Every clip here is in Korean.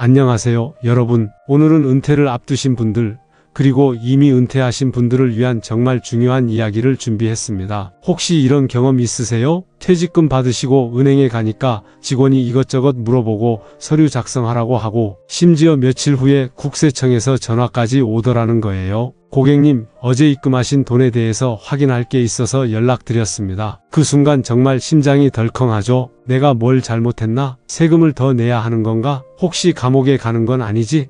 안녕하세요, 여러분. 오늘은 은퇴를 앞두신 분들, 그리고 이미 은퇴하신 분들을 위한 정말 중요한 이야기를 준비했습니다. 혹시 이런 경험 있으세요? 퇴직금 받으시고 은행에 가니까 직원이 이것저것 물어보고 서류 작성하라고 하고 심지어 며칠 후에 국세청에서 전화까지 오더라는 거예요. 고객님, 어제 입금하신 돈에 대해서 확인할 게 있어서 연락드렸습니다. 그 순간 정말 심장이 덜컹하죠. 내가 뭘 잘못했나? 세금을 더 내야 하는 건가? 혹시 감옥에 가는 건 아니지?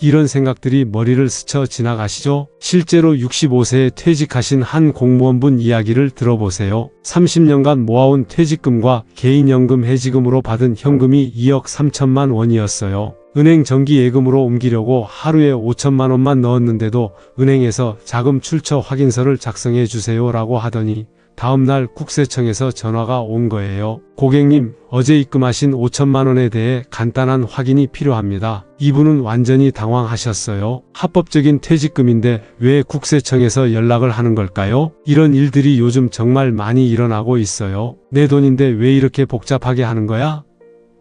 이런 생각들이 머리를 스쳐 지나가시죠? 실제로 65세에 퇴직하신 한 공무원분 이야기를 들어보세요. 30년간 모아온 퇴직금과 개인연금 해지금으로 받은 현금이 2억 3천만 원이었어요. 은행 정기 예금으로 옮기려고 하루에 5천만 원만 넣었는데도 은행에서 자금 출처 확인서를 작성해 주세요 라고 하더니 다음날 국세청에서 전화가 온 거예요. 고객님, 어제 입금하신 5천만 원에 대해 간단한 확인이 필요합니다. 이분은 완전히 당황하셨어요. 합법적인 퇴직금인데 왜 국세청에서 연락을 하는 걸까요? 이런 일들이 요즘 정말 많이 일어나고 있어요. 내 돈인데 왜 이렇게 복잡하게 하는 거야?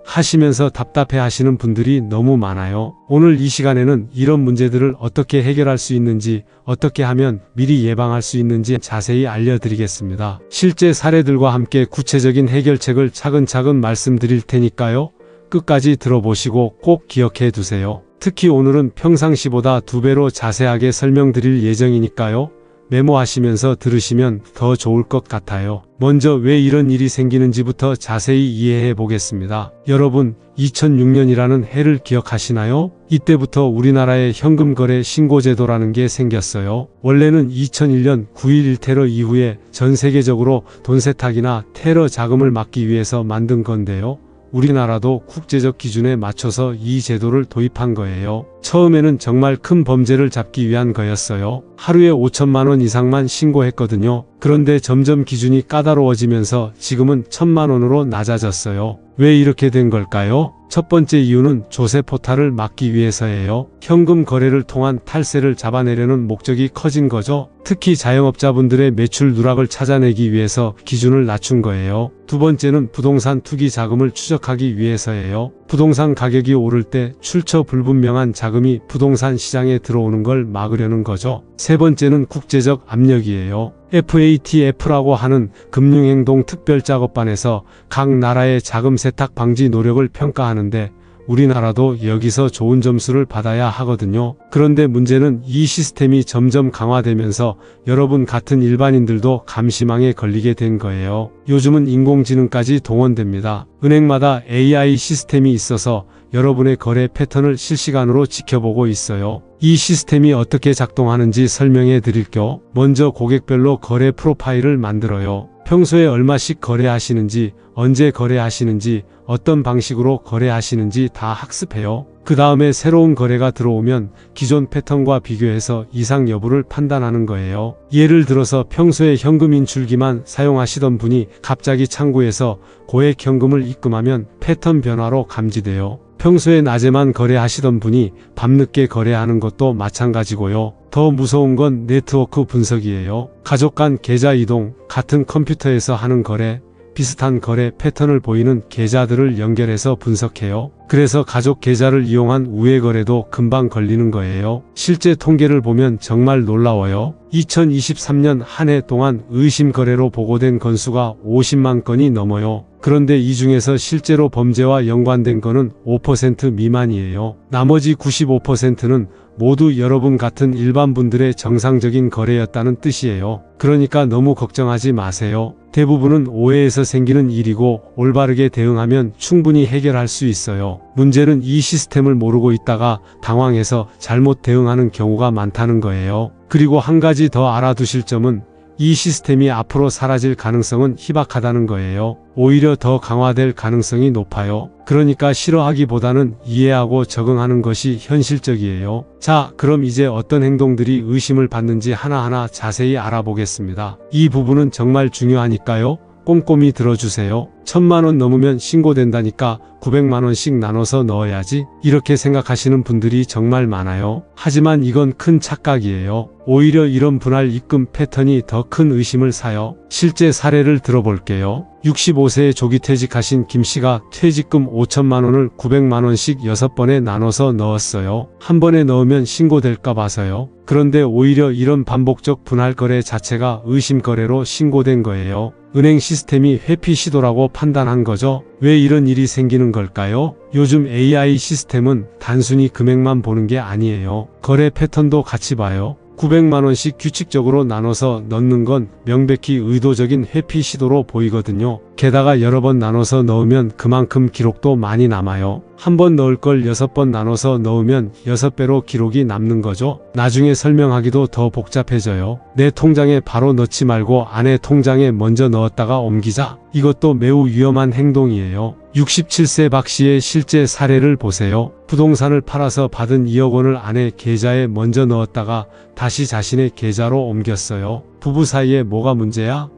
하시면서 답답해 하시는 분들이 너무 많아요. 오늘 이 시간에는 이런 문제들을 어떻게 해결할 수 있는지, 어떻게 하면 미리 예방할 수 있는지 자세히 알려드리겠습니다. 실제 사례들과 함께 구체적인 해결책을 차근차근 말씀드릴 테니까요. 끝까지 들어보시고 꼭 기억해 두세요. 특히 오늘은 평상시보다 2배로 자세하게 설명드릴 예정이니까요. 메모하시면서 들으시면 더 좋을 것 같아요. 먼저 왜 이런 일이 생기는지부터 자세히 이해해 보겠습니다. 여러분, 2006년이라는 해를 기억하시나요? 이때부터 우리나라에 현금거래 신고제도라는 게 생겼어요. 원래는 2001년 9.11 테러 이후에 전 세계적으로 돈 세탁이나 테러 자금을 막기 위해서 만든 건데요. 우리나라도 국제적 기준에 맞춰서 이 제도를 도입한 거예요. 처음에는 정말 큰 범죄를 잡기 위한 거였어요. 하루에 5천만 원 이상만 신고했거든요. 그런데 점점 기준이 까다로워지면서 지금은 1,000만 원으로 낮아졌어요. 왜 이렇게 된 걸까요? 첫 번째 이유는 조세 포탈을 막기 위해서예요. 현금 거래를 통한 탈세를 잡아내려는 목적이 커진 거죠. 특히 자영업자분들의 매출 누락을 찾아내기 위해서 기준을 낮춘 거예요. 두 번째는 부동산 투기 자금을 추적하기 위해서예요. 부동산 가격이 오를 때 출처 불분명한 자금이 부동산 시장에 들어오는 걸 막으려는 거죠. 세 번째는 국제적 압력이에요. FATF라고 하는 금융행동특별작업반에서 각 나라의 자금 세탁 방지 노력을 평가하는데 우리나라도 여기서 좋은 점수를 받아야 하거든요. 그런데 문제는 이 시스템이 점점 강화되면서 여러분 같은 일반인들도 감시망에 걸리게 된 거예요. 요즘은 인공지능까지 동원됩니다. 은행마다 AI 시스템이 있어서 여러분의 거래 패턴을 실시간으로 지켜보고 있어요. 이 시스템이 어떻게 작동하는지 설명해 드릴게요. 먼저 고객별로 거래 프로파일을 만들어요. 평소에 얼마씩 거래하시는지, 언제 거래하시는지, 어떤 방식으로 거래하시는지 다 학습해요. 그 다음에 새로운 거래가 들어오면 기존 패턴과 비교해서 이상 여부를 판단하는 거예요. 예를 들어서 평소에 현금 인출기만 사용하시던 분이 갑자기 창구에서 고액 현금을 입금하면 패턴 변화로 감지돼요. 평소에 낮에만 거래하시던 분이 밤늦게 거래하는 것도 마찬가지고요. 더 무서운 건 네트워크 분석이에요. 가족 간 계좌 이동, 같은 컴퓨터에서 하는 거래, 비슷한 거래 패턴을 보이는 계좌들을 연결해서 분석해요. 그래서 가족 계좌를 이용한 우회 거래도 금방 걸리는 거예요. 실제 통계를 보면 정말 놀라워요. 2023년 한 해 동안 의심 거래로 보고된 건수가 50만 건이 넘어요. 그런데 이 중에서 실제로 범죄와 연관된 건은 5% 미만이에요. 나머지 95%는 모두 여러분 같은 일반 분들의 정상적인 거래였다는 뜻이에요. 그러니까 너무 걱정하지 마세요. 대부분은 오해에서 생기는 일이고 올바르게 대응하면 충분히 해결할 수 있어요. 문제는 이 시스템을 모르고 있다가 당황해서 잘못 대응하는 경우가 많다는 거예요. 그리고 한 가지 더 알아두실 점은 이 시스템이 앞으로 사라질 가능성은 희박하다는 거예요. 오히려 더 강화될 가능성이 높아요. 그러니까 싫어하기보다는 이해하고 적응하는 것이 현실적이에요. 자, 그럼 이제 어떤 행동들이 의심을 받는지 하나하나 자세히 알아보겠습니다. 이 부분은 정말 중요하니까요. 꼼꼼히 들어주세요. 1000만 원 넘으면 신고된다니까 900만 원씩 나눠서 넣어야지. 이렇게 생각하시는 분들이 정말 많아요. 하지만 이건 큰 착각이에요. 오히려 이런 분할 입금 패턴이 더 큰 의심을 사요. 실제 사례를 들어볼게요. 65세에 조기 퇴직하신 김 씨가 퇴직금 5천만 원을 900만 원씩 6번에 나눠서 넣었어요. 한 번에 넣으면 신고될까 봐서요. 그런데 오히려 이런 반복적 분할 거래 자체가 의심 거래로 신고된 거예요. 은행 시스템이 회피 시도라고 판단한 거죠. 왜 이런 일이 생기는 걸까요? 요즘 AI 시스템은 단순히 금액만 보는 게 아니에요. 거래 패턴도 같이 봐요. 900만 원씩 규칙적으로 나눠서 넣는 건 명백히 의도적인 회피 시도로 보이거든요. 게다가 여러 번 나눠서 넣으면 그만큼 기록도 많이 남아요. 한 번 넣을 걸 6번 나눠서 넣으면 6배로 기록이 남는 거죠. 나중에 설명하기도 더 복잡해져요. 내 통장에 바로 넣지 말고 아내 통장에 먼저 넣었다가 옮기자. 이것도 매우 위험한 행동이에요. 67세 박 씨의 실제 사례를 보세요. 부동산을 팔아서 받은 2억 원을 아내 계좌에 먼저 넣었다가 다시 자신의 계좌로 옮겼어요. 부부 사이에 뭐가 문제야?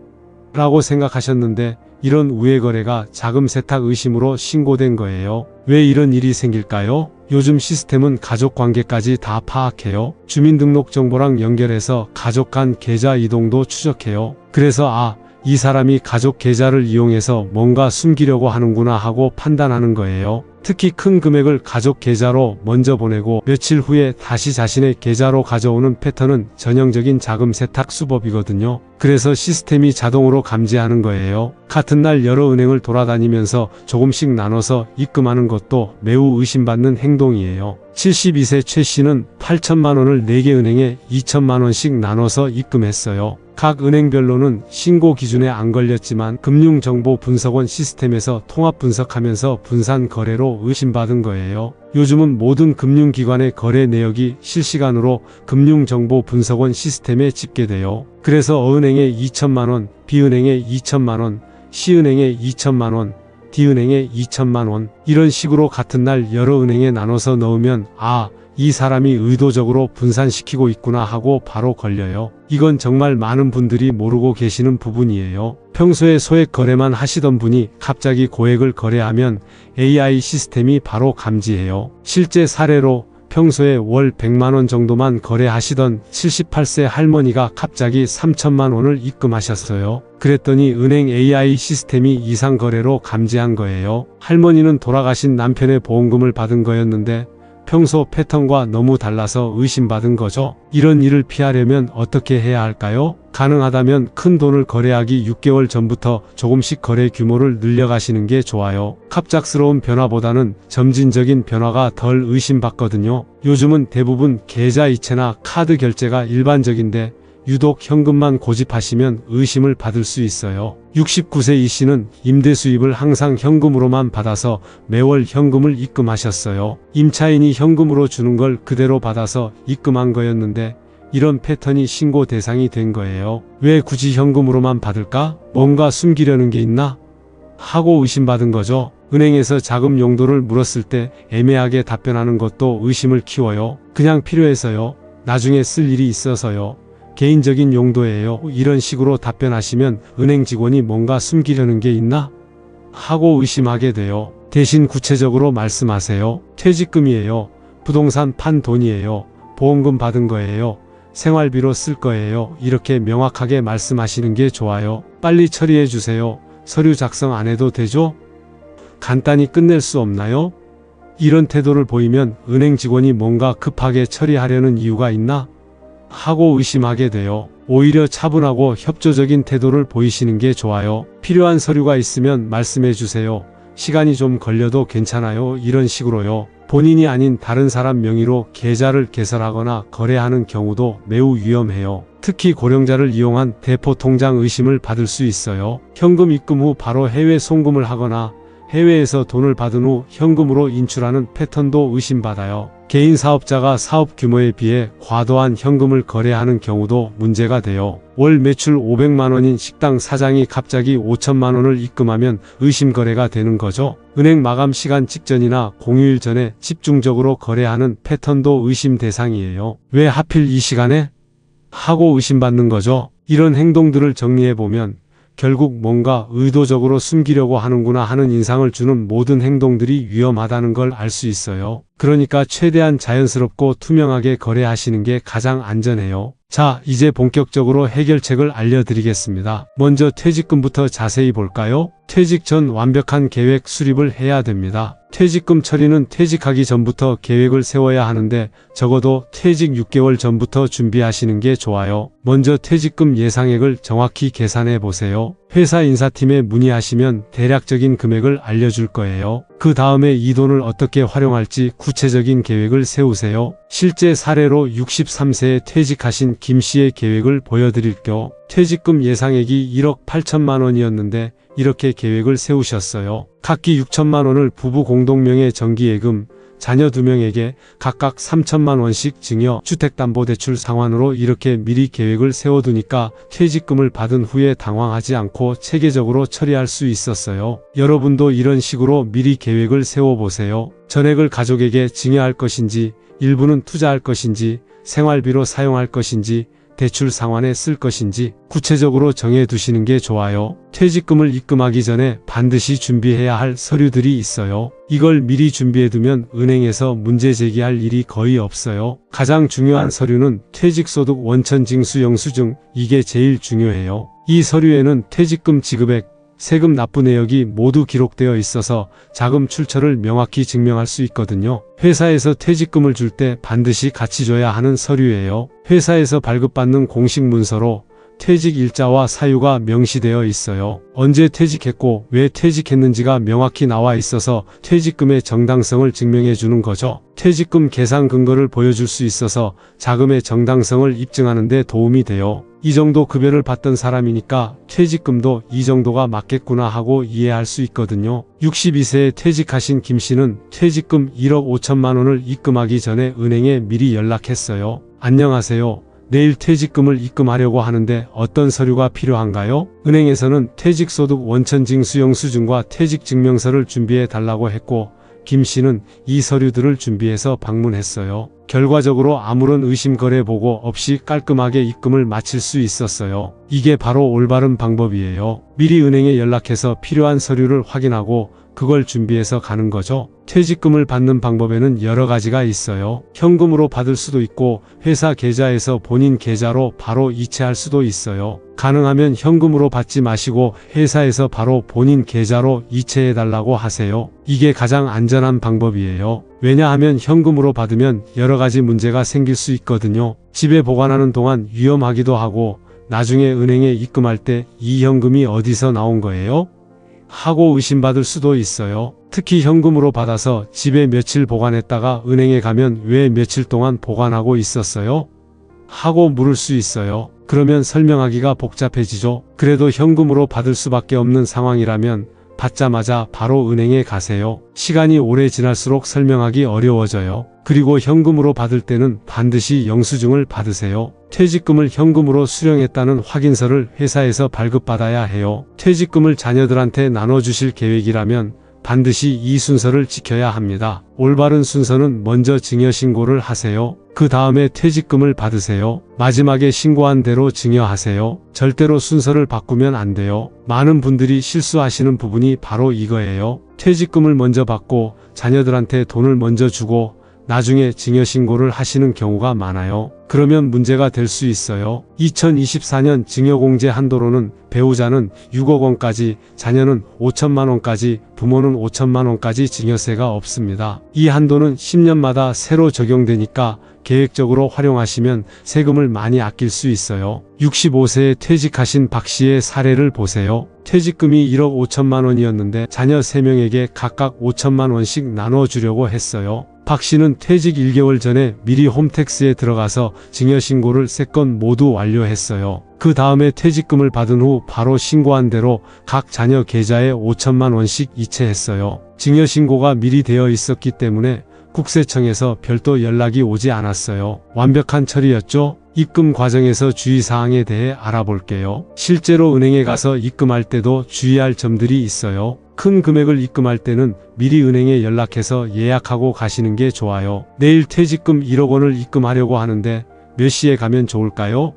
라고 생각하셨는데 이런 우회 거래가 자금 세탁 의심으로 신고된 거예요. 왜 이런 일이 생길까요? 요즘 시스템은 가족 관계까지 다 파악해요. 주민등록 정보랑 연결해서 가족 간 계좌 이동도 추적해요. 그래서 이 사람이 가족 계좌를 이용해서 뭔가 숨기려고 하는구나 하고 판단하는 거예요. 특히 큰 금액을 가족 계좌로 먼저 보내고 며칠 후에 다시 자신의 계좌로 가져오는 패턴은 전형적인 자금 세탁 수법이거든요. 그래서 시스템이 자동으로 감지하는 거예요. 같은 날 여러 은행을 돌아다니면서 조금씩 나눠서 입금하는 것도 매우 의심받는 행동이에요. 72세 최 씨는 8천만 원을 4개 은행에 2천만 원씩 나눠서 입금했어요. 각 은행별로는 신고 기준에 안 걸렸지만 금융정보분석원 시스템에서 통합 분석하면서 분산 거래로 의심받은 거예요. 요즘은 모든 금융기관의 거래 내역이 실시간으로 금융정보분석원 시스템에 집계돼요. 그래서 어은행에 2천만 원, B은행에 2천만 원, C은행에 2천만 원, D은행에 2천만 원 이런 식으로 같은 날 여러 은행에 나눠서 넣으면 이 사람이 의도적으로 분산시키고 있구나 하고 바로 걸려요. 이건 정말 많은 분들이 모르고 계시는 부분이에요. 평소에 소액 거래만 하시던 분이 갑자기 고액을 거래하면 AI 시스템이 바로 감지해요. 실제 사례로 평소에 월 100만 원 정도만 거래하시던 78세 할머니가 갑자기 3천만 원을 입금하셨어요. 그랬더니 은행 AI 시스템이 이상 거래로 감지한 거예요. 할머니는 돌아가신 남편의 보험금을 받은 거였는데 평소 패턴과 너무 달라서 의심받은 거죠. 이런 일을 피하려면 어떻게 해야 할까요? 가능하다면 큰 돈을 거래하기 6개월 전부터 조금씩 거래 규모를 늘려가시는 게 좋아요. 갑작스러운 변화보다는 점진적인 변화가 덜 의심받거든요. 요즘은 대부분 계좌 이체나 카드 결제가 일반적인데 유독 현금만 고집하시면 의심을 받을 수 있어요. 69세 이 씨는 임대 수입을 항상 현금으로만 받아서 매월 현금을 입금하셨어요. 임차인이 현금으로 주는 걸 그대로 받아서 입금한 거였는데 이런 패턴이 신고 대상이 된 거예요. 왜 굳이 현금으로만 받을까? 뭔가 숨기려는 게 있나? 하고 의심받은 거죠. 은행에서 자금 용도를 물었을 때 애매하게 답변하는 것도 의심을 키워요. 그냥 필요해서요. 나중에 쓸 일이 있어서요. 개인적인 용도예요. 이런 식으로 답변하시면 은행 직원이 뭔가 숨기려는 게 있나? 하고 의심하게 돼요. 대신 구체적으로 말씀하세요. 퇴직금이에요. 부동산 판 돈이에요. 보험금 받은 거예요. 생활비로 쓸 거예요. 이렇게 명확하게 말씀하시는 게 좋아요. 빨리 처리해 주세요. 서류 작성 안 해도 되죠? 간단히 끝낼 수 없나요? 이런 태도를 보이면 은행 직원이 뭔가 급하게 처리하려는 이유가 있나? 하고 의심하게 돼요. 오히려 차분하고 협조적인 태도를 보이시는 게 좋아요. 필요한 서류가 있으면 말씀해 주세요. 시간이 좀 걸려도 괜찮아요. 이런 식으로요. 본인이 아닌 다른 사람 명의로 계좌를 개설하거나 거래하는 경우도 매우 위험해요. 특히 고령자를 이용한 대포통장 의심을 받을 수 있어요. 현금 입금 후 바로 해외 송금을 하거나 해외에서 돈을 받은 후 현금으로 인출하는 패턴도 의심받아요. 개인 사업자가 사업 규모에 비해 과도한 현금을 거래하는 경우도 문제가 돼요. 월 매출 500만 원인 식당 사장이 갑자기 5천만 원을 입금하면 의심 거래가 되는 거죠. 은행 마감 시간 직전이나 공휴일 전에 집중적으로 거래하는 패턴도 의심 대상이에요. 왜 하필 이 시간에? 하고 의심받는 거죠. 이런 행동들을 정리해보면 결국 뭔가 의도적으로 숨기려고 하는구나 하는 인상을 주는 모든 행동들이 위험하다는 걸 알 수 있어요. 그러니까 최대한 자연스럽고 투명하게 거래하시는 게 가장 안전해요. 자, 이제 본격적으로 해결책을 알려드리겠습니다. 먼저 퇴직금부터 자세히 볼까요? 퇴직 전 완벽한 계획 수립을 해야 됩니다. 퇴직금 처리는 퇴직하기 전부터 계획을 세워야 하는데 적어도 퇴직 6개월 전부터 준비하시는 게 좋아요. 먼저 퇴직금 예상액을 정확히 계산해 보세요. 회사 인사팀에 문의하시면 대략적인 금액을 알려줄 거예요. 그 다음에 이 돈을 어떻게 활용할지 구체적인 계획을 세우세요. 실제 사례로 63세에 퇴직하신 김 씨의 계획을 보여드릴게요. 퇴직금 예상액이 1억 8천만 원이었는데 이렇게 계획을 세우셨어요. 각기 6천만 원을 부부 공동명의 정기예금, 자녀 2명에게 각각 3천만 원씩 증여, 주택담보대출 상환으로 이렇게 미리 계획을 세워두니까 퇴직금을 받은 후에 당황하지 않고 체계적으로 처리할 수 있었어요. 여러분도 이런 식으로 미리 계획을 세워보세요. 전액을 가족에게 증여할 것인지, 일부는 투자할 것인지, 생활비로 사용할 것인지, 대출 상환에 쓸 것인지 구체적으로 정해두시는 게 좋아요. 퇴직금을 입금하기 전에 반드시 준비해야 할 서류들이 있어요. 이걸 미리 준비해두면 은행에서 문제 제기할 일이 거의 없어요. 가장 중요한 서류는 퇴직소득 원천징수 영수증, 이게 제일 중요해요. 이 서류에는 퇴직금 지급액, 세금 납부 내역이 모두 기록되어 있어서 자금 출처를 명확히 증명할 수 있거든요. 회사에서 퇴직금을 줄 때 반드시 같이 줘야 하는 서류예요. 회사에서 발급받는 공식 문서로 퇴직 일자와 사유가 명시되어 있어요. 언제 퇴직했고 왜 퇴직했는지가 명확히 나와 있어서 퇴직금의 정당성을 증명해 주는 거죠. 퇴직금 계산 근거를 보여줄 수 있어서 자금의 정당성을 입증하는 데 도움이 돼요. 이 정도 급여를 받던 사람이니까 퇴직금도 이 정도가 맞겠구나 하고 이해할 수 있거든요. 62세에 퇴직하신 김 씨는 퇴직금 1억 5천만 원을 입금하기 전에 은행에 미리 연락했어요. 안녕하세요. 내일 퇴직금을 입금하려고 하는데 어떤 서류가 필요한가요? 은행에서는 퇴직소득 원천징수 영수증과 퇴직증명서를 준비해 달라고 했고 김 씨는 이 서류들을 준비해서 방문했어요. 결과적으로 아무런 의심거래 보고 없이 깔끔하게 입금을 마칠 수 있었어요. 이게 바로 올바른 방법이에요. 미리 은행에 연락해서 필요한 서류를 확인하고 그걸 준비해서 가는 거죠. 퇴직금을 받는 방법에는 여러 가지가 있어요. 현금으로 받을 수도 있고 회사 계좌에서 본인 계좌로 바로 이체할 수도 있어요. 가능하면 현금으로 받지 마시고 회사에서 바로 본인 계좌로 이체해 달라고 하세요. 이게 가장 안전한 방법이에요. 왜냐하면 현금으로 받으면 여러 가지 문제가 생길 수 있거든요. 집에 보관하는 동안 위험하기도 하고 나중에 은행에 입금할 때 이 현금이 어디서 나온 거예요? 하고 의심받을 수도 있어요. 특히 현금으로 받아서 집에 며칠 보관했다가 은행에 가면 왜 며칠 동안 보관하고 있었어요? 하고 물을 수 있어요. 그러면 설명하기가 복잡해지죠. 그래도 현금으로 받을 수밖에 없는 상황이라면 받자마자 바로 은행에 가세요. 시간이 오래 지날수록 설명하기 어려워져요. 그리고 현금으로 받을 때는 반드시 영수증을 받으세요. 퇴직금을 현금으로 수령했다는 확인서를 회사에서 발급받아야 해요. 퇴직금을 자녀들한테 나눠주실 계획이라면 반드시 이 순서를 지켜야 합니다. 올바른 순서는 먼저 증여신고를 하세요. 그 다음에 퇴직금을 받으세요. 마지막에 신고한 대로 증여하세요. 절대로 순서를 바꾸면 안 돼요. 많은 분들이 실수하시는 부분이 바로 이거예요. 퇴직금을 먼저 받고 자녀들한테 돈을 먼저 주고 나중에 증여신고를 하시는 경우가 많아요. 그러면 문제가 될 수 있어요. 2024년 증여공제 한도로는 배우자는 6억 원까지, 자녀는 5천만 원까지, 부모는 5천만 원까지 증여세가 없습니다. 이 한도는 10년마다 새로 적용되니까 계획적으로 활용하시면 세금을 많이 아낄 수 있어요. 65세에 퇴직하신 박 씨의 사례를 보세요. 퇴직금이 1억 5천만 원이었는데 자녀 3명에게 각각 5천만 원씩 나눠주려고 했어요. 박 씨는 퇴직 1개월 전에 미리 홈택스에 들어가서 증여신고를 3건 모두 완료했어요. 그 다음에 퇴직금을 받은 후 바로 신고한 대로 각 자녀 계좌에 5천만 원씩 이체했어요. 증여신고가 미리 되어 있었기 때문에 국세청에서 별도 연락이 오지 않았어요. 완벽한 처리였죠? 입금 과정에서 주의사항에 대해 알아볼게요. 실제로 은행에 가서 입금할 때도 주의할 점들이 있어요. 큰 금액을 입금할 때는 미리 은행에 연락해서 예약하고 가시는 게 좋아요. 내일 퇴직금 1억 원을 입금하려고 하는데 몇 시에 가면 좋을까요?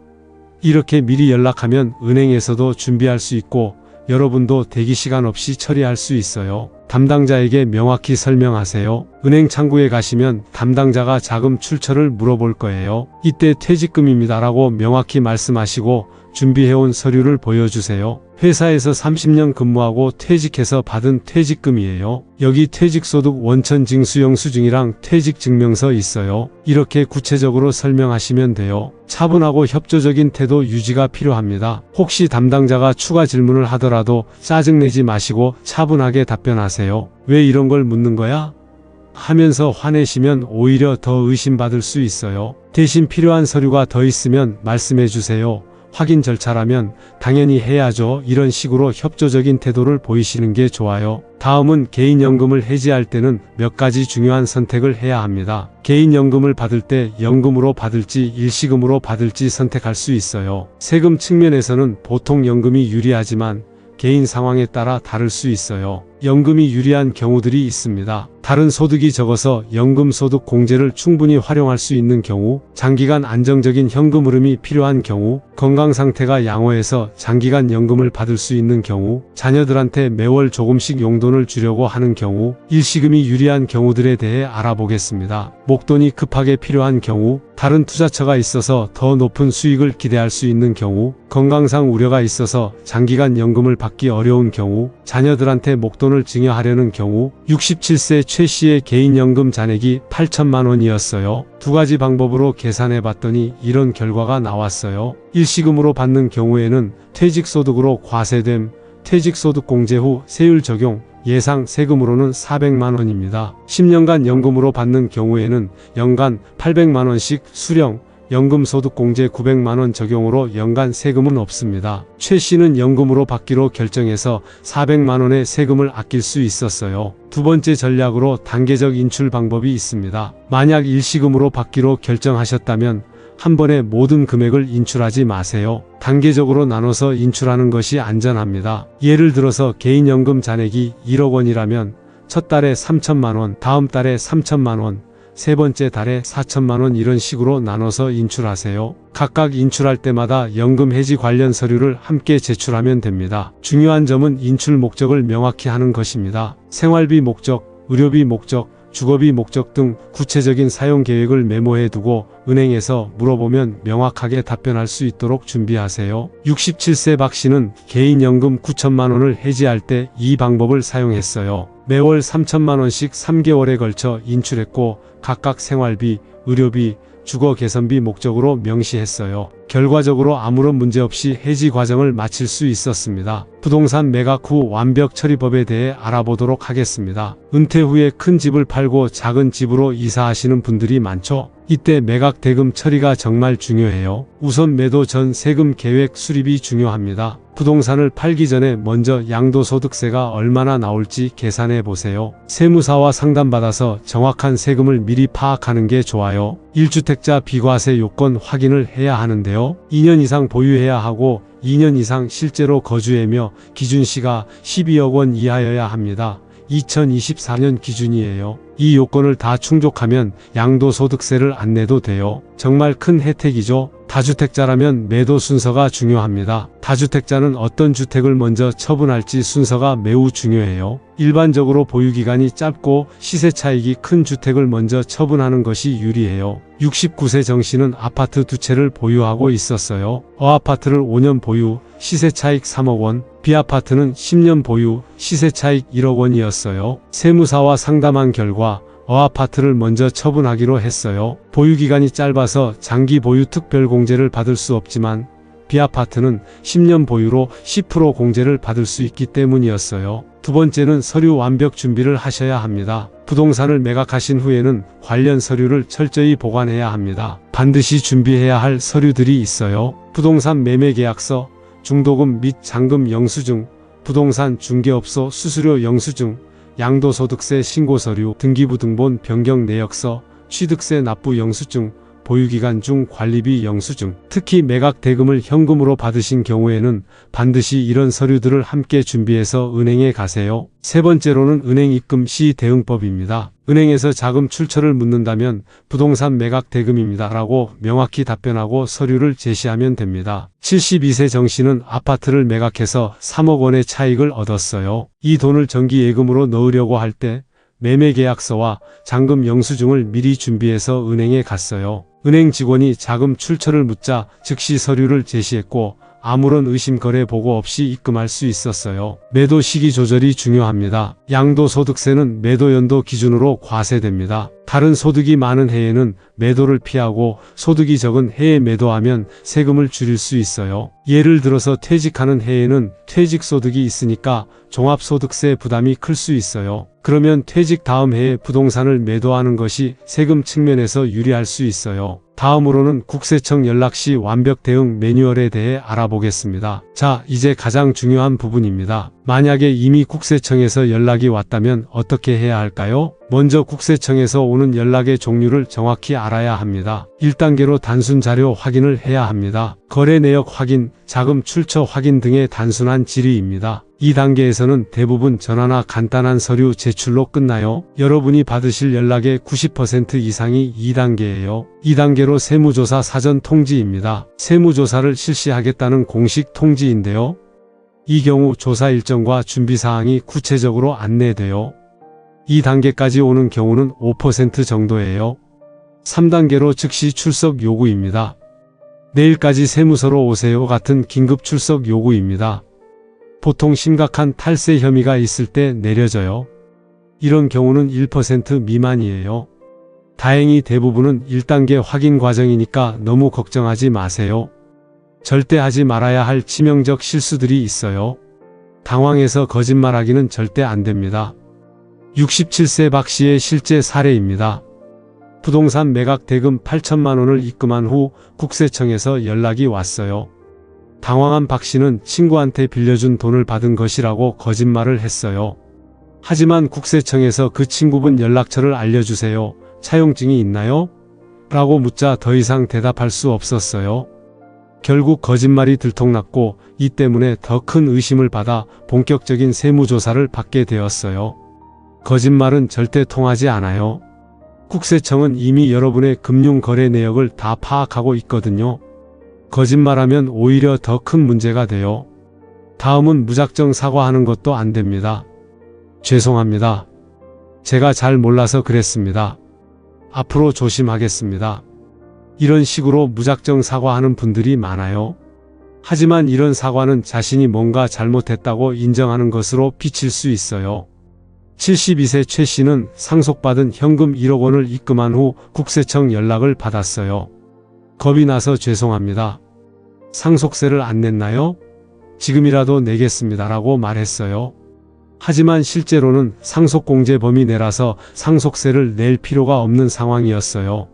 이렇게 미리 연락하면 은행에서도 준비할 수 있고 여러분도 대기 시간 없이 처리할 수 있어요. 담당자에게 명확히 설명하세요. 은행 창구에 가시면 담당자가 자금 출처를 물어볼 거예요. 이때 퇴직금입니다라고 명확히 말씀하시고 준비해온 서류를 보여주세요. 회사에서 30년 근무하고 퇴직해서 받은 퇴직금이에요. 여기 퇴직소득 원천징수영수증이랑 퇴직증명서 있어요. 이렇게 구체적으로 설명하시면 돼요. 차분하고 협조적인 태도 유지가 필요합니다. 혹시 담당자가 추가 질문을 하더라도 짜증내지 마시고 차분하게 답변하세요. 왜 이런 걸 묻는 거야? 하면서 화내시면 오히려 더 의심받을 수 있어요. 대신 필요한 서류가 더 있으면 말씀해 주세요. 확인 절차라면 당연히 해야죠. 이런 식으로 협조적인 태도를 보이시는 게 좋아요. 다음은 개인연금을 해지할 때는 몇 가지 중요한 선택을 해야 합니다. 개인연금을 받을 때 연금으로 받을지 일시금으로 받을지 선택할 수 있어요. 세금 측면에서는 보통 연금이 유리하지만 개인 상황에 따라 다를 수 있어요. 연금이 유리한 경우들이 있습니다. 다른 소득이 적어서 연금 소득 공제를 충분히 활용할 수 있는 경우, 장기간 안정적인 현금 흐름이 필요한 경우, 건강 상태가 양호해서 장기간 연금을 받을 수 있는 경우, 자녀들한테 매월 조금씩 용돈을 주려고 하는 경우, 일시금이 유리한 경우들에 대해 알아보겠습니다. 목돈이 급하게 필요한 경우, 다른 투자처가 있어서 더 높은 수익을 기대할 수 있는 경우, 건강상 우려가 있어서 장기간 연금을 받기 어려운 경우, 자녀들한테 목돈을 증여하려는 경우, 67세 최 씨의 개인연금 잔액이 8천만 원이었어요. 두 가지 방법으로 계산해 봤더니 이런 결과가 나왔어요. 일시금으로 받는 경우에는 퇴직소득으로 과세됨, 퇴직소득 공제 후 세율 적용, 예상 세금으로는 400만 원입니다. 10년간 연금으로 받는 경우에는 연간 800만 원씩 수령, 연금소득공제 900만 원 적용으로 연간 세금은 없습니다. 최 씨는 연금으로 받기로 결정해서 400만 원의 세금을 아낄 수 있었어요. 두 번째 전략으로 단계적 인출 방법이 있습니다. 만약 일시금으로 받기로 결정하셨다면 한 번에 모든 금액을 인출하지 마세요. 단계적으로 나눠서 인출하는 것이 안전합니다. 예를 들어서 개인연금 잔액이 1억 원이라면 첫 달에 3천만 원, 다음 달에 3천만 원, 세 번째 달에 4천만 원 이런 식으로 나눠서 인출하세요. 각각 인출할 때마다 연금 해지 관련 서류를 함께 제출하면 됩니다. 중요한 점은 인출 목적을 명확히 하는 것입니다. 생활비 목적, 의료비 목적, 주거비 목적 등 구체적인 사용 계획을 메모해 두고 은행에서 물어보면 명확하게 답변할 수 있도록 준비하세요. 67세 박 씨는 개인연금 9천만 원을 해지할 때 이 방법을 사용했어요. 매월 3천만 원씩 3개월에 걸쳐 인출했고 각각 생활비, 의료비, 주거 개선비 목적으로 명시했어요. 결과적으로 아무런 문제 없이 해지 과정을 마칠 수 있었습니다. 부동산 매각 후 완벽 처리법에 대해 알아보도록 하겠습니다. 은퇴 후에 큰 집을 팔고 작은 집으로 이사하시는 분들이 많죠. 이때 매각 대금 처리가 정말 중요해요. 우선 매도 전 세금 계획 수립이 중요합니다. 부동산을 팔기 전에 먼저 양도소득세가 얼마나 나올지 계산해 보세요. 세무사와 상담받아서 정확한 세금을 미리 파악하는 게 좋아요. 1주택자 비과세 요건 확인을 해야 하는데요. 2년 이상 보유해야 하고 2년 이상 실제로 거주하며 기준시가 12억 원 이하여야 합니다. 2024년 기준이에요. 이 요건을 다 충족하면 양도소득세를 안 내도 돼요. 정말 큰 혜택이죠. 다주택자라면 매도 순서가 중요합니다. 다주택자는 어떤 주택을 먼저 처분할지 순서가 매우 중요해요. 일반적으로 보유기간이 짧고 시세 차익이 큰 주택을 먼저 처분하는 것이 유리해요. 69세 정 씨는 아파트 2채를 보유하고 있었어요. 아파트를 5년 보유, 시세 차익 3억 원, B아파트는 10년 보유, 시세 차익 1억 원이었어요. 세무사와 상담한 결과 아파트를 먼저 처분하기로 했어요. 보유기간이 짧아서 장기 보유 특별 공제를 받을 수 없지만 B아파트는 10년 보유로 10% 공제를 받을 수 있기 때문이었어요. 두 번째는 서류 완벽 준비를 하셔야 합니다. 부동산을 매각하신 후에는 관련 서류를 철저히 보관해야 합니다. 반드시 준비해야 할 서류들이 있어요. 부동산 매매 계약서, 중도금 및 잔금 영수증, 부동산 중개업소 수수료 영수증, 양도소득세 신고서류, 등기부등본 변경 내역서, 취득세 납부 영수증, 보유기간 중 관리비 영수증, 특히 매각 대금을 현금으로 받으신 경우에는 반드시 이런 서류들을 함께 준비해서 은행에 가세요. 세 번째로는 은행 입금 시 대응법입니다. 은행에서 자금 출처를 묻는다면 부동산 매각 대금입니다 라고 명확히 답변하고 서류를 제시하면 됩니다. 72세 정 씨는 아파트를 매각해서 3억 원의 차익을 얻었어요. 이 돈을 정기 예금으로 넣으려고 할 때 매매계약서와 잔금 영수증을 미리 준비해서 은행에 갔어요. 은행 직원이 자금 출처를 묻자 즉시 서류를 제시했고 아무런 의심 거래 보고 없이 입금할 수 있었어요. 매도 시기 조절이 중요합니다. 양도소득세는 매도 연도 기준으로 과세됩니다. 다른 소득이 많은 해에는 매도를 피하고 소득이 적은 해에 매도하면 세금을 줄일 수 있어요. 예를 들어서 퇴직하는 해에는 퇴직소득이 있으니까 종합소득세 부담이 클 수 있어요. 그러면 퇴직 다음 해에 부동산을 매도하는 것이 세금 측면에서 유리할 수 있어요. 다음으로는 국세청 연락 시 완벽 대응 매뉴얼에 대해 알아보겠습니다. 자, 이제 가장 중요한 부분입니다. 만약에 이미 국세청에서 연락이 왔다면 어떻게 해야 할까요? 먼저 국세청에서 오는 연락의 종류를 정확히 알아야 합니다. 1단계로 단순 자료 확인을 해야 합니다. 거래 내역 확인, 자금 출처 확인 등의 단순한 질의입니다. 2단계에서는 대부분 전화나 간단한 서류 제출로 끝나요. 여러분이 받으실 연락의 90% 이상이 2단계예요. 2단계로 세무조사 사전 통지입니다. 세무조사를 실시하겠다는 공식 통지인데요. 이 경우 조사 일정과 준비사항이 구체적으로 안내돼요. 2단계까지 오는 경우는 5% 정도예요. 3단계로 즉시 출석 요구입니다. 내일까지 세무서로 오세요 같은 긴급 출석 요구입니다. 보통 심각한 탈세 혐의가 있을 때 내려져요. 이런 경우는 1% 미만이에요. 다행히 대부분은 1단계 확인 과정이니까 너무 걱정하지 마세요. 절대 하지 말아야 할 치명적 실수들이 있어요. 당황해서 거짓말하기는 절대 안 됩니다. 67세 박 씨의 실제 사례입니다. 부동산 매각 대금 8천만 원을 입금한 후 국세청에서 연락이 왔어요. 당황한 박 씨는 친구한테 빌려준 돈을 받은 것이라고 거짓말을 했어요. 하지만 국세청에서 그 친구분 연락처를 알려주세요. 차용증이 있나요? 라고 묻자 더 이상 대답할 수 없었어요. 결국 거짓말이 들통났고 이 때문에 더 큰 의심을 받아 본격적인 세무조사를 받게 되었어요. 거짓말은 절대 통하지 않아요. 국세청은 이미 여러분의 금융거래 내역을 다 파악하고 있거든요. 거짓말하면 오히려 더 큰 문제가 돼요. 다음은 무작정 사과하는 것도 안 됩니다. 죄송합니다. 제가 잘 몰라서 그랬습니다. 앞으로 조심하겠습니다. 이런 식으로 무작정 사과하는 분들이 많아요. 하지만 이런 사과는 자신이 뭔가 잘못했다고 인정하는 것으로 비칠 수 있어요. 72세 최 씨는 상속받은 현금 1억 원을 입금한 후 국세청 연락을 받았어요. 겁이 나서 죄송합니다. 상속세를 안 냈나요? 지금이라도 내겠습니다 라고 말했어요. 하지만 실제로는 상속공제 범위 내라서 상속세를 낼 필요가 없는 상황이었어요.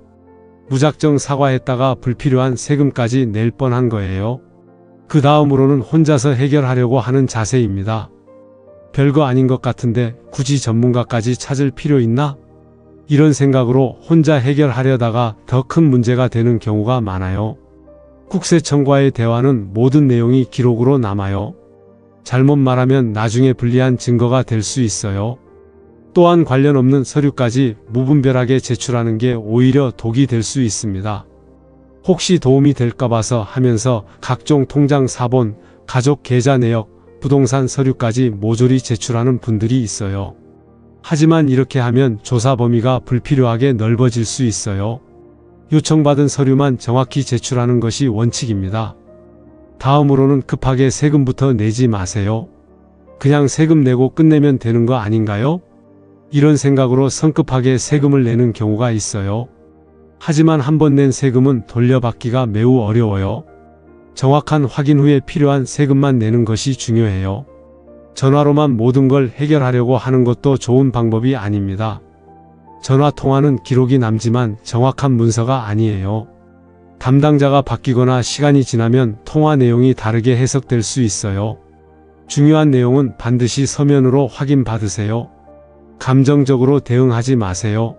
무작정 사과했다가 불필요한 세금까지 낼 뻔한 거예요. 그 다음으로는 혼자서 해결하려고 하는 자세입니다. 별거 아닌 것 같은데 굳이 전문가까지 찾을 필요 있나? 이런 생각으로 혼자 해결하려다가 더 큰 문제가 되는 경우가 많아요. 국세청과의 대화는 모든 내용이 기록으로 남아요. 잘못 말하면 나중에 불리한 증거가 될 수 있어요. 또한 관련 없는 서류까지 무분별하게 제출하는 게 오히려 독이 될 수 있습니다. 혹시 도움이 될까 봐서 하면서 각종 통장 사본, 가족 계좌 내역, 부동산 서류까지 모조리 제출하는 분들이 있어요. 하지만 이렇게 하면 조사 범위가 불필요하게 넓어질 수 있어요. 요청받은 서류만 정확히 제출하는 것이 원칙입니다. 다음으로는 급하게 세금부터 내지 마세요. 그냥 세금 내고 끝내면 되는 거 아닌가요? 이런 생각으로 성급하게 세금을 내는 경우가 있어요. 하지만 한 번 낸 세금은 돌려받기가 매우 어려워요. 정확한 확인 후에 필요한 세금만 내는 것이 중요해요. 전화로만 모든 걸 해결하려고 하는 것도 좋은 방법이 아닙니다. 전화 통화는 기록이 남지만 정확한 문서가 아니에요. 담당자가 바뀌거나 시간이 지나면 통화 내용이 다르게 해석될 수 있어요. 중요한 내용은 반드시 서면으로 확인받으세요. 감정적으로 대응하지 마세요.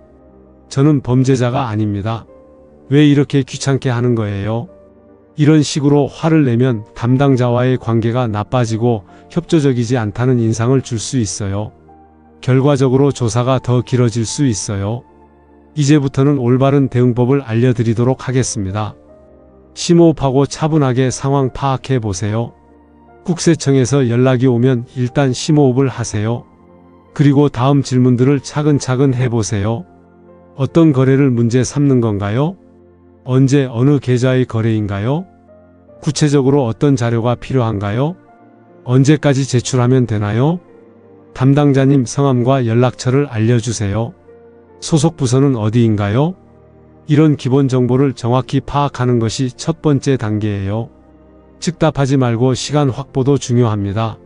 저는 범죄자가 아닙니다. 왜 이렇게 귀찮게 하는 거예요? 이런 식으로 화를 내면 담당자와의 관계가 나빠지고 협조적이지 않다는 인상을 줄 수 있어요. 결과적으로 조사가 더 길어질 수 있어요. 이제부터는 올바른 대응법을 알려드리도록 하겠습니다. 심호흡하고 차분하게 상황 파악해 보세요. 국세청에서 연락이 오면 일단 심호흡을 하세요. 그리고 다음 질문들을 차근차근 해보세요. 어떤 거래를 문제 삼는 건가요? 언제 어느 계좌의 거래인가요? 구체적으로 어떤 자료가 필요한가요? 언제까지 제출하면 되나요? 담당자님 성함과 연락처를 알려주세요. 소속 부서는 어디인가요? 이런 기본 정보를 정확히 파악하는 것이 첫 번째 단계예요. 즉답하지 말고 시간 확보도 중요합니다.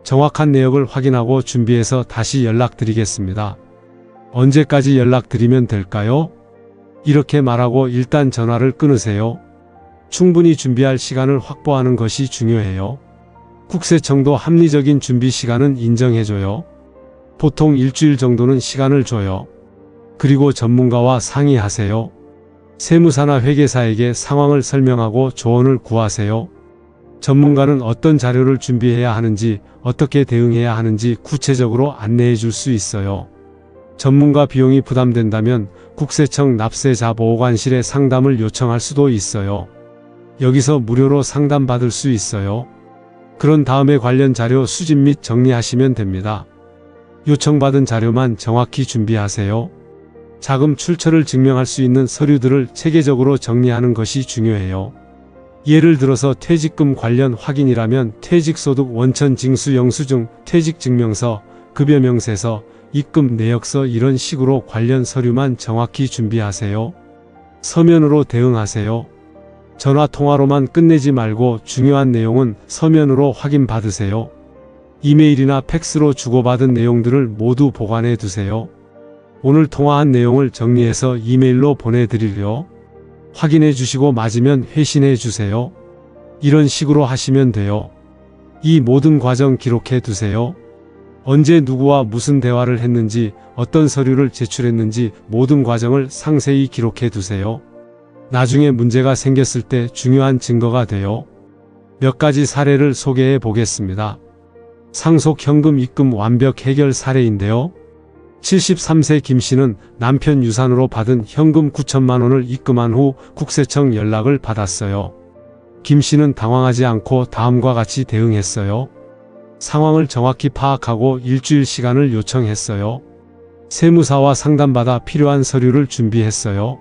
정확한 내역을 확인하고 준비해서 다시 연락드리겠습니다. 언제까지 연락드리면 될까요? 이렇게 말하고 일단 전화를 끊으세요. 충분히 준비할 시간을 확보하는 것이 중요해요. 국세청도 합리적인 준비 시간은 인정해줘요. 보통 일주일 정도는 시간을 줘요. 그리고 전문가와 상의하세요. 세무사나 회계사에게 상황을 설명하고 조언을 구하세요. 전문가는 어떤 자료를 준비해야 하는지, 어떻게 대응해야 하는지 구체적으로 안내해 줄 수 있어요. 전문가 비용이 부담된다면 국세청 납세자보호관실에 상담을 요청할 수도 있어요. 여기서 무료로 상담받을 수 있어요. 그런 다음에 관련 자료 수집 및 정리하시면 됩니다. 요청받은 자료만 정확히 준비하세요. 자금 출처를 증명할 수 있는 서류들을 체계적으로 정리하는 것이 중요해요. 예를 들어서 퇴직금 관련 확인이라면 퇴직소득 원천 징수 영수증, 퇴직증명서, 급여명세서, 입금 내역서 이런 식으로 관련 서류만 정확히 준비하세요. 서면으로 대응하세요. 전화 통화로만 끝내지 말고 중요한 내용은 서면으로 확인받으세요. 이메일이나 팩스로 주고받은 내용들을 모두 보관해 두세요. 오늘 통화한 내용을 정리해서 이메일로 보내드리려. 확인해 주시고 맞으면 회신해 주세요. 이런 식으로 하시면 돼요. 이 모든 과정 기록해 두세요. 언제 누구와 무슨 대화를 했는지, 어떤 서류를 제출했는지 모든 과정을 상세히 기록해 두세요. 나중에 문제가 생겼을 때 중요한 증거가 돼요. 몇 가지 사례를 소개해 보겠습니다. 상속 현금 입금 완벽 해결 사례인데요. 73세 김 씨는 남편 유산으로 받은 현금 9천만 원을 입금한 후 국세청 연락을 받았어요. 김 씨는 당황하지 않고 다음과 같이 대응했어요. 상황을 정확히 파악하고 일주일 시간을 요청했어요. 세무사와 상담받아 필요한 서류를 준비했어요.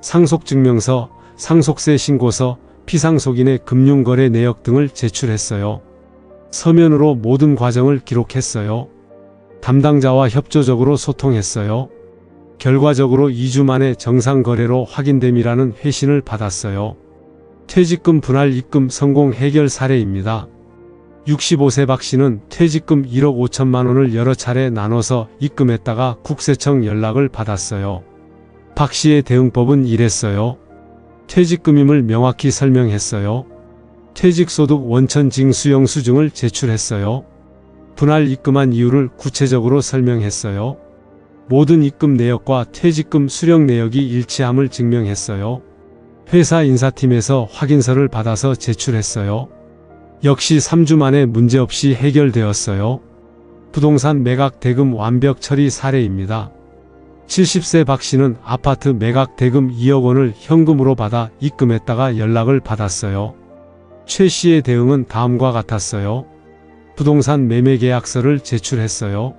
상속증명서, 상속세 신고서, 피상속인의 금융거래 내역 등을 제출했어요. 서면으로 모든 과정을 기록했어요. 담당자와 협조적으로 소통했어요. 결과적으로 2주 만에 정상거래로 확인됨이라는 회신을 받았어요. 퇴직금 분할 입금 성공 해결 사례입니다. 65세 박 씨는 퇴직금 1억 5천만 원을 여러 차례 나눠서 입금했다가 국세청 연락을 받았어요. 박 씨의 대응법은 이랬어요. 퇴직금임을 명확히 설명했어요. 퇴직소득 원천 징수 영수증을 제출했어요. 분할 입금한 이유를 구체적으로 설명했어요. 모든 입금 내역과 퇴직금 수령 내역이 일치함을 증명했어요. 회사 인사팀에서 확인서를 받아서 제출했어요. 역시 3주 만에 문제없이 해결되었어요. 부동산 매각 대금 완벽 처리 사례입니다. 70세 박 씨는 아파트 매각 대금 2억 원을 현금으로 받아 입금했다가 연락을 받았어요. 최 씨의 대응은 다음과 같았어요. 부동산 매매 계약서를 제출했어요.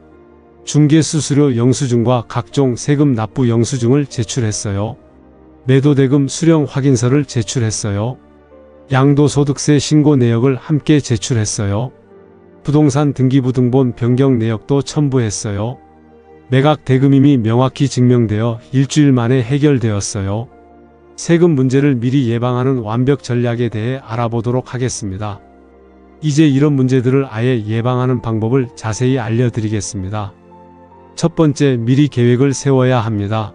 중개수수료 영수증과 각종 세금 납부 영수증을 제출했어요. 매도대금 수령 확인서를 제출했어요. 양도소득세 신고 내역을 함께 제출했어요. 부동산 등기부등본 변경 내역도 첨부했어요. 매각 대금임이 명확히 증명되어 일주일 만에 해결되었어요. 세금 문제를 미리 예방하는 완벽 전략에 대해 알아보도록 하겠습니다. 이제 이런 문제들을 아예 예방하는 방법을 자세히 알려드리겠습니다. 첫 번째, 미리 계획을 세워야 합니다.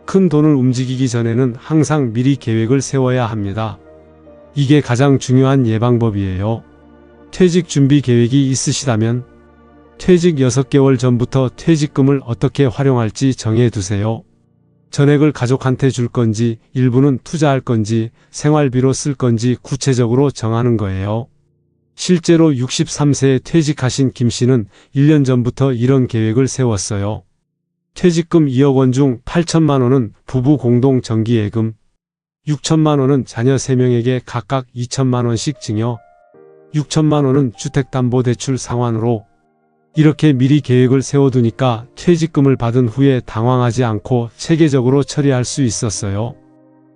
큰 돈을 움직이기 전에는 항상 미리 계획을 세워야 합니다. 이게 가장 중요한 예방법이에요. 퇴직 준비 계획이 있으시다면 퇴직 6개월 전부터 퇴직금을 어떻게 활용할지 정해두세요. 전액을 가족한테 줄 건지 일부는 투자할 건지 생활비로 쓸 건지 구체적으로 정하는 거예요. 실제로 63세에 퇴직하신 김 씨는 1년 전부터 이런 계획을 세웠어요. 퇴직금 2억 원 중 8천만 원은 부부 공동 정기예금, 6천만 원은 자녀 3명에게 각각 2천만 원씩 증여, 6천만 원은 주택담보대출 상환으로 이렇게 미리 계획을 세워두니까 퇴직금을 받은 후에 당황하지 않고 체계적으로 처리할 수 있었어요.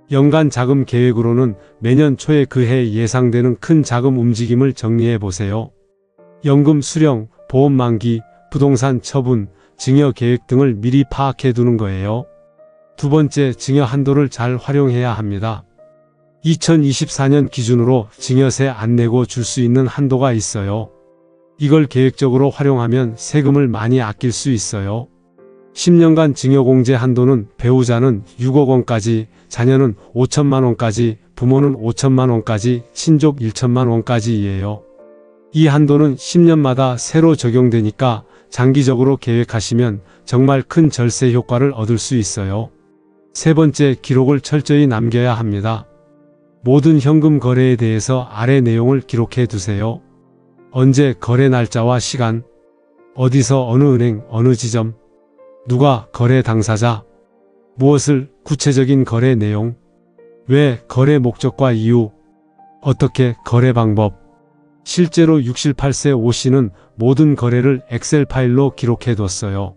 연간 자금 계획으로는 매년 초에 그해 예상되는 큰 자금 움직임을 정리해 보세요. 연금 수령, 보험 만기, 부동산 처분, 증여 계획 등을 미리 파악해 두는 거예요. 두 번째, 증여 한도를 잘 활용해야 합니다. 2024년 기준으로 증여세 안 내고 줄 수 있는 한도가 있어요. 이걸 계획적으로 활용하면 세금을 많이 아낄 수 있어요. 10년간 증여공제 한도는 배우자는 6억 원까지, 자녀는 5천만 원까지, 부모는 5천만 원까지, 친족 1천만 원까지이에요. 이 한도는 10년마다 새로 적용되니까 장기적으로 계획하시면 정말 큰 절세 효과를 얻을 수 있어요. 세 번째, 기록을 철저히 남겨야 합니다. 모든 현금 거래에 대해서 아래 내용을 기록해 두세요. 언제 거래 날짜와 시간, 어디서 어느 은행, 어느 지점, 누가 거래 당사자, 무엇을, 구체적인 거래 내용, 왜, 거래 목적과 이유, 어떻게, 거래 방법. 실제로 68세 오 씨는 모든 거래를 엑셀 파일로 기록해 뒀어요.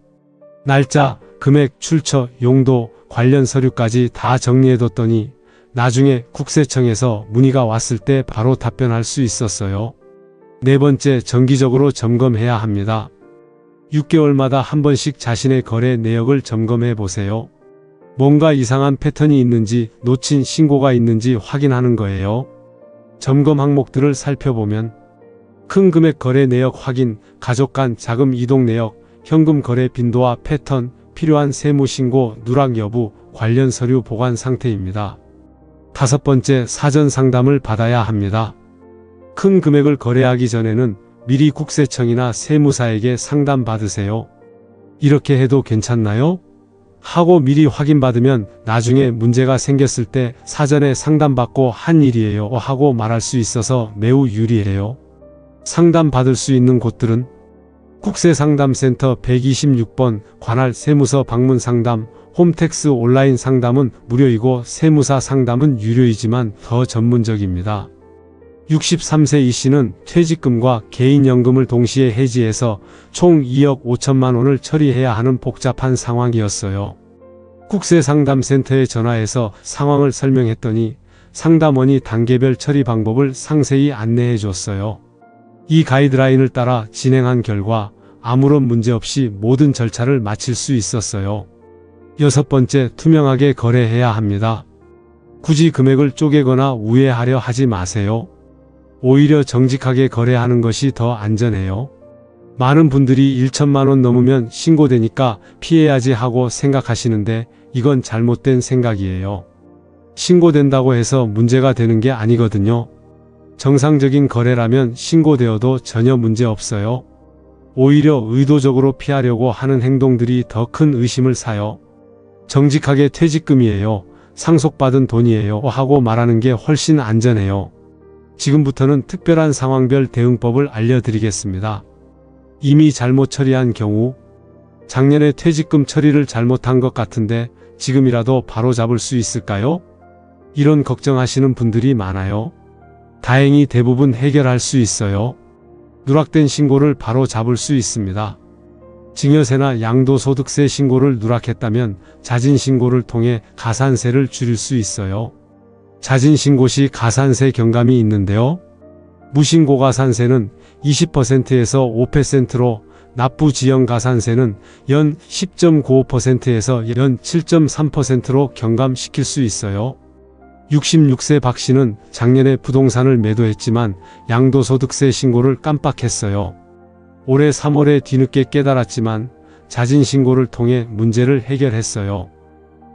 날짜, 금액, 출처, 용도, 관련 서류까지 다 정리해 뒀더니 나중에 국세청에서 문의가 왔을 때 바로 답변할 수 있었어요. 네 번째, 정기적으로 점검해야 합니다. 6개월마다 한 번씩 자신의 거래 내역을 점검해 보세요. 뭔가 이상한 패턴이 있는지, 놓친 신고가 있는지 확인하는 거예요. 점검 항목들을 살펴보면 큰 금액 거래 내역 확인, 가족 간 자금 이동 내역, 현금 거래 빈도와 패턴, 필요한 세무 신고, 누락 여부, 관련 서류 보관 상태입니다. 다섯 번째, 사전 상담을 받아야 합니다. 큰 금액을 거래하기 전에는 미리 국세청이나 세무사에게 상담 받으세요. 이렇게 해도 괜찮나요? 하고 미리 확인받으면 나중에 문제가 생겼을 때 사전에 상담받고 한 일이에요 하고 말할 수 있어서 매우 유리해요. 상담받을 수 있는 곳들은 국세상담센터 126번, 관할 세무서 방문 상담, 홈택스 온라인 상담은 무료이고 세무사 상담은 유료이지만 더 전문적입니다. 63세 이 씨는 퇴직금과 개인연금을 동시에 해지해서 총 2억 5천만 원을 처리해야 하는 복잡한 상황이었어요. 국세상담센터에 전화해서 상황을 설명했더니 상담원이 단계별 처리 방법을 상세히 안내해 줬어요. 이 가이드라인을 따라 진행한 결과 아무런 문제 없이 모든 절차를 마칠 수 있었어요. 여섯 번째, 투명하게 거래해야 합니다. 굳이 금액을 쪼개거나 우회하려 하지 마세요. 오히려 정직하게 거래하는 것이 더 안전해요. 많은 분들이 1천만 원 넘으면 신고되니까 피해야지 하고 생각하시는데 이건 잘못된 생각이에요. 신고된다고 해서 문제가 되는 게 아니거든요. 정상적인 거래라면 신고되어도 전혀 문제 없어요. 오히려 의도적으로 피하려고 하는 행동들이 더 큰 의심을 사요. 정직하게 퇴직금이에요, 상속받은 돈이에요 하고 말하는 게 훨씬 안전해요. 지금부터는 특별한 상황별 대응법을 알려드리겠습니다. 이미 잘못 처리한 경우, 작년에 퇴직금 처리를 잘못한 것 같은데 지금이라도 바로 잡을 수 있을까요? 이런 걱정하시는 분들이 많아요. 다행히 대부분 해결할 수 있어요. 누락된 신고를 바로 잡을 수 있습니다. 증여세나 양도소득세 신고를 누락했다면 자진신고를 통해 가산세를 줄일 수 있어요. 자진신고 시 가산세 경감이 있는데요. 무신고가산세는 20%에서 5%로 납부지연가산세는 연 10.95%에서 연 7.3%로 경감시킬 수 있어요. 66세 박 씨는 작년에 부동산을 매도했지만 양도소득세 신고를 깜빡했어요. 올해 3월에 뒤늦게 깨달았지만 자진신고를 통해 문제를 해결했어요.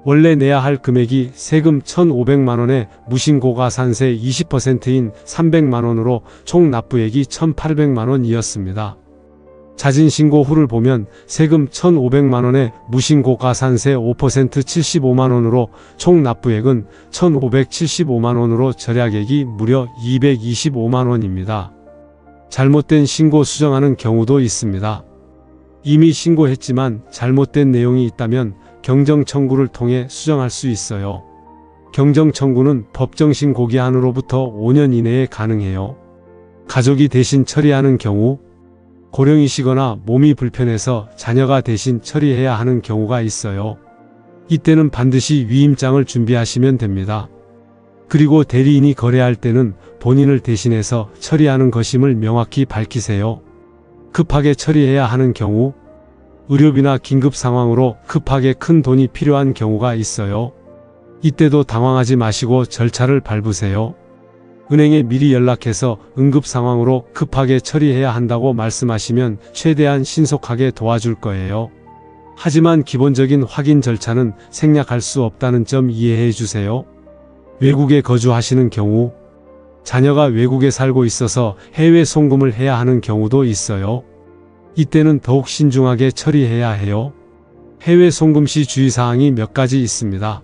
원래 내야 할 금액이 세금 1,500만 원에 무신고가산세 20%인 300만 원으로 총 납부액이 1,800만 원이었습니다. 자진신고 후를 보면 세금 1,500만원에 무신고가산세 5% 75만원으로 총 납부액은 1,575만원으로 절약액이 무려 225만원입니다. 잘못된 신고 수정하는 경우도 있습니다. 이미 신고했지만 잘못된 내용이 있다면 경정청구를 통해 수정할 수 있어요. 경정청구는 법정신고 기한으로부터 5년 이내에 가능해요. 가족이 대신 처리하는 경우, 고령이시거나 몸이 불편해서 자녀가 대신 처리해야 하는 경우가 있어요. 이때는 반드시 위임장을 준비하시면 됩니다. 그리고 대리인이 거래할 때는 본인을 대신해서 처리하는 것임을 명확히 밝히세요. 급하게 처리해야 하는 경우, 의료비나 긴급 상황으로 급하게 큰 돈이 필요한 경우가 있어요. 이때도 당황하지 마시고 절차를 밟으세요. 은행에 미리 연락해서 응급 상황으로 급하게 처리해야 한다고 말씀하시면 최대한 신속하게 도와줄 거예요. 하지만 기본적인 확인 절차는 생략할 수 없다는 점 이해해 주세요. 외국에 거주하시는 경우, 자녀가 외국에 살고 있어서 해외 송금을 해야 하는 경우도 있어요. 이때는 더욱 신중하게 처리해야 해요. 해외 송금 시 주의사항이 몇 가지 있습니다.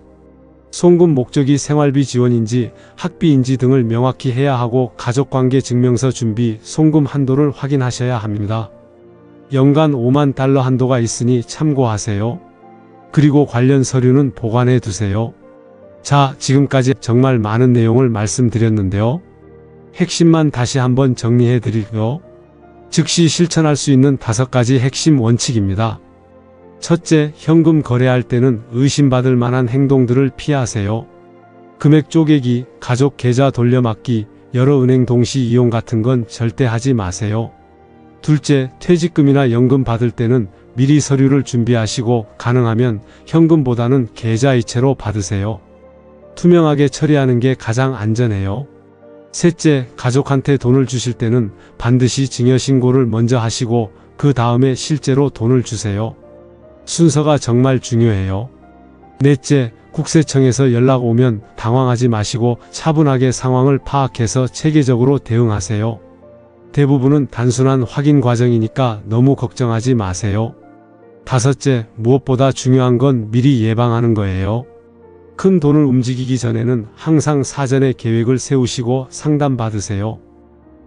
송금 목적이 생활비 지원인지 학비인지 등을 명확히 해야 하고 가족관계 증명서 준비, 송금 한도를 확인하셔야 합니다. 연간 5만 달러 한도가 있으니 참고하세요. 그리고 관련 서류는 보관해 두세요. 자, 지금까지 정말 많은 내용을 말씀드렸는데요. 핵심만 다시 한번 정리해 드릴게요. 즉시 실천할 수 있는 5가지 핵심 원칙입니다. 첫째, 현금 거래할 때는 의심받을 만한 행동들을 피하세요. 금액 쪼개기, 가족 계좌 돌려막기, 여러 은행 동시 이용 같은 건 절대 하지 마세요. 둘째, 퇴직금이나 연금 받을 때는 미리 서류를 준비하시고 가능하면 현금보다는 계좌이체로 받으세요. 투명하게 처리하는 게 가장 안전해요. 셋째, 가족한테 돈을 주실 때는 반드시 증여신고를 먼저 하시고 그 다음에 실제로 돈을 주세요. 순서가 정말 중요해요. 넷째, 국세청에서 연락 오면 당황하지 마시고 차분하게 상황을 파악해서 체계적으로 대응하세요. 대부분은 단순한 확인 과정이니까 너무 걱정하지 마세요. 다섯째, 무엇보다 중요한 건 미리 예방하는 거예요. 큰 돈을 움직이기 전에는 항상 사전에 계획을 세우시고 상담받으세요.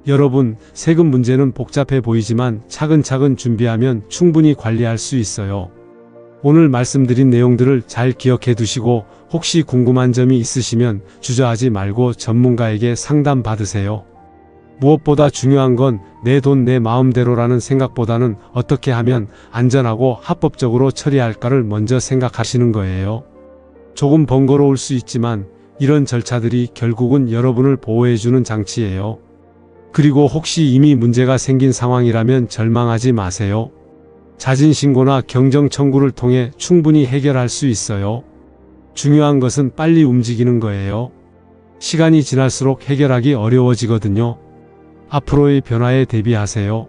여러분, 세금 문제는 복잡해 보이지만 차근차근 준비하면 충분히 관리할 수 있어요. 오늘 말씀드린 내용들을 잘 기억해 두시고 혹시 궁금한 점이 있으시면 주저하지 말고 전문가에게 상담받으세요. 무엇보다 중요한 건 내 돈 내 마음대로라는 생각보다는 어떻게 하면 안전하고 합법적으로 처리할까를 먼저 생각하시는 거예요. 조금 번거로울 수 있지만 이런 절차들이 결국은 여러분을 보호해주는 장치예요. 그리고 혹시 이미 문제가 생긴 상황이라면 절망하지 마세요. 자진신고나 경정청구를 통해 충분히 해결할 수 있어요. 중요한 것은 빨리 움직이는 거예요. 시간이 지날수록 해결하기 어려워지거든요. 앞으로의 변화에 대비하세요.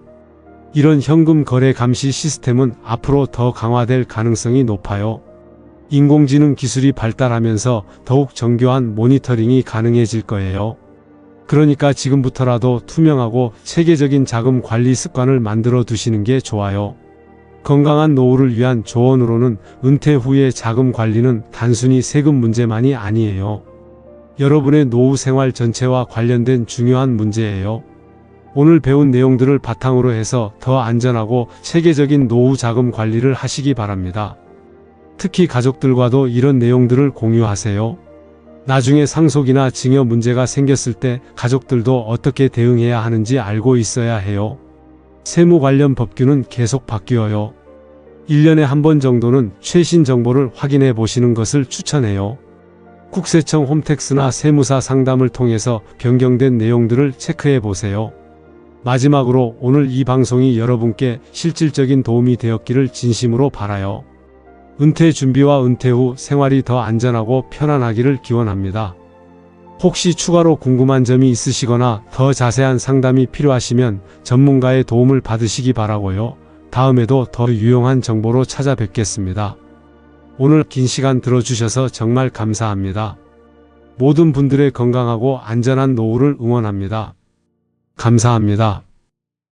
이런 현금 거래 감시 시스템은 앞으로 더 강화될 가능성이 높아요. 인공지능 기술이 발달하면서 더욱 정교한 모니터링이 가능해질 거예요. 그러니까 지금부터라도 투명하고 체계적인 자금 관리 습관을 만들어 두시는 게 좋아요. 건강한 노후를 위한 조언으로는 은퇴 후의 자금 관리는 단순히 세금 문제만이 아니에요. 여러분의 노후 생활 전체와 관련된 중요한 문제예요. 오늘 배운 내용들을 바탕으로 해서 더 안전하고 체계적인 노후 자금 관리를 하시기 바랍니다. 특히 가족들과도 이런 내용들을 공유하세요. 나중에 상속이나 증여 문제가 생겼을 때 가족들도 어떻게 대응해야 하는지 알고 있어야 해요. 세무 관련 법규는 계속 바뀌어요. 1년에 한 번 정도는 최신 정보를 확인해 보시는 것을 추천해요. 국세청 홈택스나 세무사 상담을 통해서 변경된 내용들을 체크해 보세요. 마지막으로 오늘 이 방송이 여러분께 실질적인 도움이 되었기를 진심으로 바라요. 은퇴 준비와 은퇴 후 생활이 더 안전하고 편안하기를 기원합니다. 혹시 추가로 궁금한 점이 있으시거나 더 자세한 상담이 필요하시면 전문가의 도움을 받으시기 바라고요. 다음에도 더 유용한 정보로 찾아뵙겠습니다. 오늘 긴 시간 들어주셔서 정말 감사합니다. 모든 분들의 건강하고 안전한 노후를 응원합니다. 감사합니다.